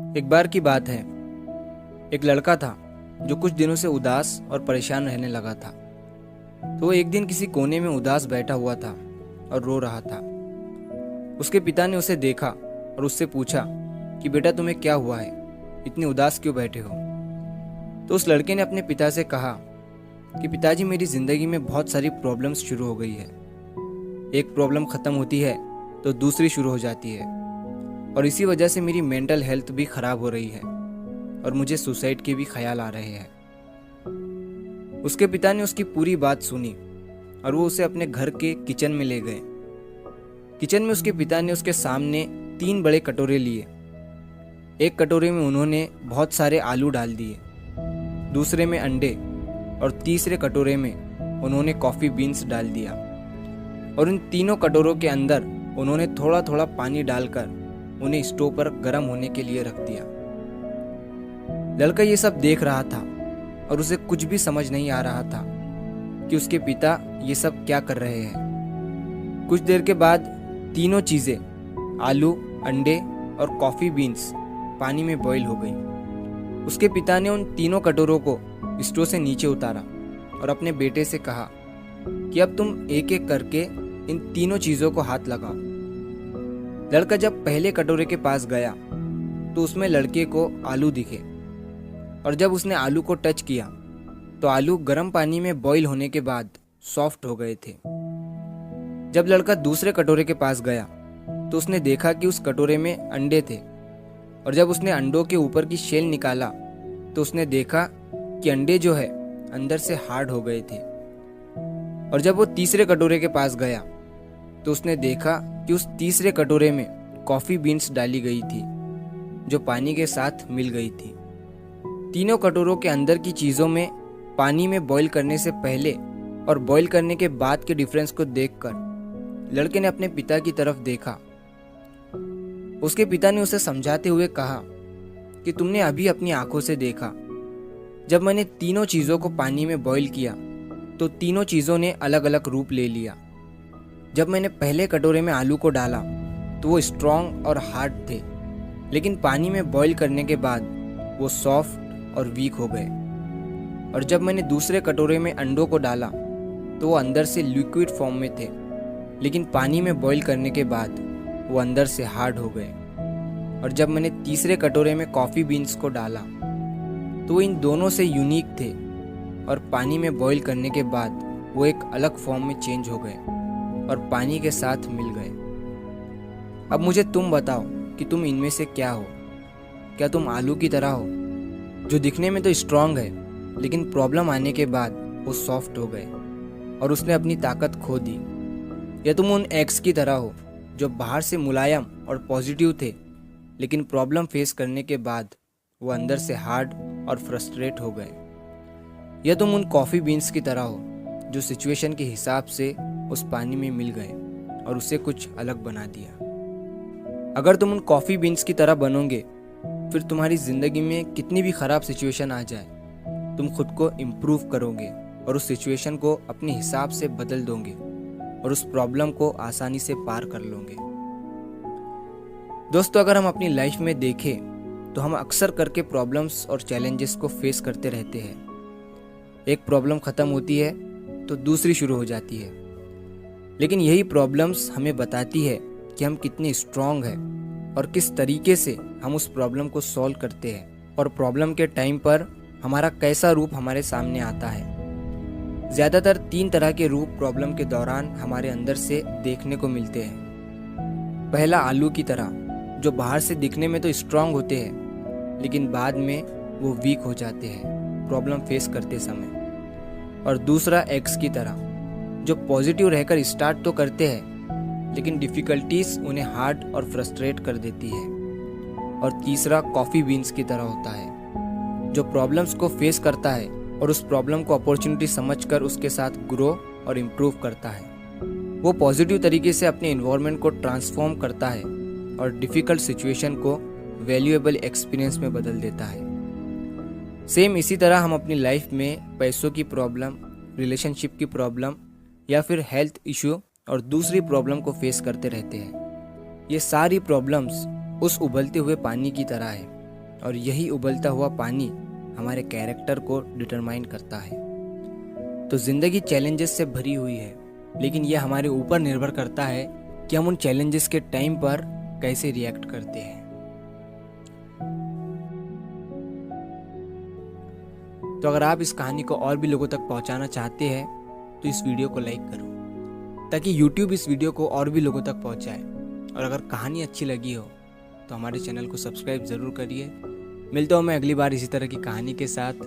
एक बार की बात है। एक लड़का था जो कुछ दिनों से उदास और परेशान रहने लगा था। तो वो एक दिन किसी कोने में उदास बैठा हुआ था और रो रहा था। उसके पिता ने उसे देखा और उससे पूछा कि बेटा, तुम्हें क्या हुआ है, इतने उदास क्यों बैठे हो। तो उस लड़के ने अपने पिता से कहा कि पिताजी, मेरी जिंदगी में बहुत सारी प्रॉब्लम्स शुरू हो गई है। एक प्रॉब्लम खत्म होती है तो दूसरी शुरू हो जाती है, और इसी वजह से मेरी मेंटल हेल्थ भी खराब हो रही है और मुझे सुसाइड के भी ख्याल आ रहे हैं। उसके पिता ने उसकी पूरी बात सुनी और वो उसे अपने घर के किचन में ले गए। किचन में उसके पिता ने उसके सामने 3 बड़े कटोरे लिए। एक कटोरे में उन्होंने बहुत सारे आलू डाल दिए, दूसरे में अंडे और तीसरे कटोरे में उन्होंने कॉफ़ी बीन्स डाल दिया। और इन तीनों कटोरों के अंदर उन्होंने थोड़ा थोड़ा पानी डालकर उन्हें स्टोव पर गर्म होने के लिए रख दिया। लड़का ये सब देख रहा था और उसे कुछ भी समझ नहीं आ रहा था कि उसके पिता ये सब क्या कर रहे हैं। कुछ देर के बाद तीनों चीज़ें, आलू, अंडे और कॉफ़ी बीन्स, पानी में बॉईल हो गई। उसके पिता ने उन तीनों कटोरों को स्टोव से नीचे उतारा और अपने बेटे से कहा कि अब तुम एक एक करके इन तीनों चीज़ों को हाथ लगाओ। लड़का जब पहले कटोरे के पास गया तो उसमें लड़के को आलू दिखे, और जब उसने आलू को टच किया तो आलू गर्म पानी में बॉईल होने के बाद सॉफ्ट हो गए थे। जब लड़का दूसरे कटोरे के पास गया तो उसने देखा कि उस कटोरे में अंडे थे, और जब उसने अंडों के ऊपर की शेल निकाला तो उसने देखा कि अंडे जो है अंदर से हार्ड हो गए थे। और जब वो तीसरे कटोरे के पास गया तो उसने देखा कि उस तीसरे कटोरे में कॉफ़ी बीन्स डाली गई थी जो पानी के साथ मिल गई थी। तीनों कटोरों के अंदर की चीज़ों में पानी में बॉईल करने से पहले और बॉईल करने के बाद के डिफरेंस को देखकर लड़के ने अपने पिता की तरफ देखा। उसके पिता ने उसे समझाते हुए कहा कि तुमने अभी अपनी आंखों से देखा, जब मैंने तीनों चीज़ों को पानी में बॉईल किया तो तीनों चीज़ों ने अलग अलग रूप ले लिया। जब मैंने पहले कटोरे में आलू को डाला तो वो स्ट्रॉन्ग और हार्ड थे, लेकिन पानी में बॉईल करने के बाद वो सॉफ्ट और वीक हो गए। और जब मैंने दूसरे कटोरे में अंडों को डाला तो वो अंदर से लिक्विड फॉर्म में थे, लेकिन पानी में बॉईल करने के बाद वो अंदर से हार्ड हो गए। और जब मैंने तीसरे कटोरे में कॉफ़ी बीन्स को डाला तो वो इन दोनों से यूनिक थे, और पानी में बॉईल करने के बाद वो एक अलग फॉर्म में चेंज हो गए और पानी के साथ मिल गए। अब मुझे तुम बताओ कि तुम इनमें से क्या हो। क्या तुम आलू की तरह हो जो दिखने में तो स्ट्रांग है, लेकिन प्रॉब्लम आने के बाद वो सॉफ्ट हो गए और उसने अपनी ताकत खो दी? या तुम उन एग्स की तरह हो जो बाहर से मुलायम और पॉजिटिव थे, लेकिन प्रॉब्लम फेस करने के बाद वो अंदर से हार्ड और फ्रस्ट्रेट हो गए? या तुम उन कॉफ़ी बीन्स की तरह हो जो सिचुएशन के हिसाब से उस पानी में मिल गए और उसे कुछ अलग बना दिया? अगर तुम उन कॉफ़ी बीन्स की तरह बनोगे, फिर तुम्हारी ज़िंदगी में कितनी भी ख़राब सिचुएशन आ जाए, तुम खुद को इम्प्रूव करोगे और उस सिचुएशन को अपने हिसाब से बदल दोगे और उस प्रॉब्लम को आसानी से पार कर लोगे। दोस्तों, अगर हम अपनी लाइफ में देखें तो हम अक्सर करके प्रॉब्लम्स और चैलेंजेस को फेस करते रहते हैं। एक प्रॉब्लम ख़त्म होती है तो दूसरी शुरू हो जाती है, लेकिन यही प्रॉब्लम्स हमें बताती है कि हम कितने स्ट्रांग हैं और किस तरीके से हम उस प्रॉब्लम को सॉल्व करते हैं, और प्रॉब्लम के टाइम पर हमारा कैसा रूप हमारे सामने आता है। ज़्यादातर 3 तरह के रूप प्रॉब्लम के दौरान हमारे अंदर से देखने को मिलते हैं। पहला, आलू की तरह, जो बाहर से दिखने में तो स्ट्रांग होते हैं, लेकिन बाद में वो वीक हो जाते हैं प्रॉब्लम फेस करते समय। और दूसरा, एग्स की तरह, जो पॉजिटिव रहकर स्टार्ट तो करते हैं, लेकिन डिफ़िकल्टीज उन्हें हार्ड और फ्रस्ट्रेट कर देती है। और तीसरा, कॉफ़ी बीन्स की तरह होता है, जो प्रॉब्लम्स को फेस करता है और उस प्रॉब्लम को अपॉर्चुनिटी समझकर उसके साथ ग्रो और इम्प्रूव करता है। वो पॉजिटिव तरीके से अपने इन्वायरमेंट को ट्रांसफॉर्म करता है और डिफ़िकल्ट सिचुएशन को वैल्यूएबल एक्सपीरियंस में बदल देता है। सेम इसी तरह हम अपनी लाइफ में पैसों की प्रॉब्लम, रिलेशनशिप की प्रॉब्लम या फिर हेल्थ इशू और दूसरी प्रॉब्लम को फेस करते रहते हैं। ये सारी प्रॉब्लम्स उस उबलते हुए पानी की तरह है और यही उबलता हुआ पानी हमारे कैरेक्टर को डिटरमाइन करता है। तो ज़िंदगी चैलेंजेस से भरी हुई है, लेकिन यह हमारे ऊपर निर्भर करता है कि हम उन चैलेंजेस के टाइम पर कैसे रिएक्ट करते हैं। तो अगर आप इस कहानी को और भी लोगों तक पहुंचाना चाहते हैं तो इस वीडियो को लाइक करो, ताकि YouTube इस वीडियो को और भी लोगों तक पहुंचाए। और अगर कहानी अच्छी लगी हो तो हमारे चैनल को सब्सक्राइब ज़रूर करिए। मिलता हूँ मैं अगली बार इसी तरह की कहानी के साथ।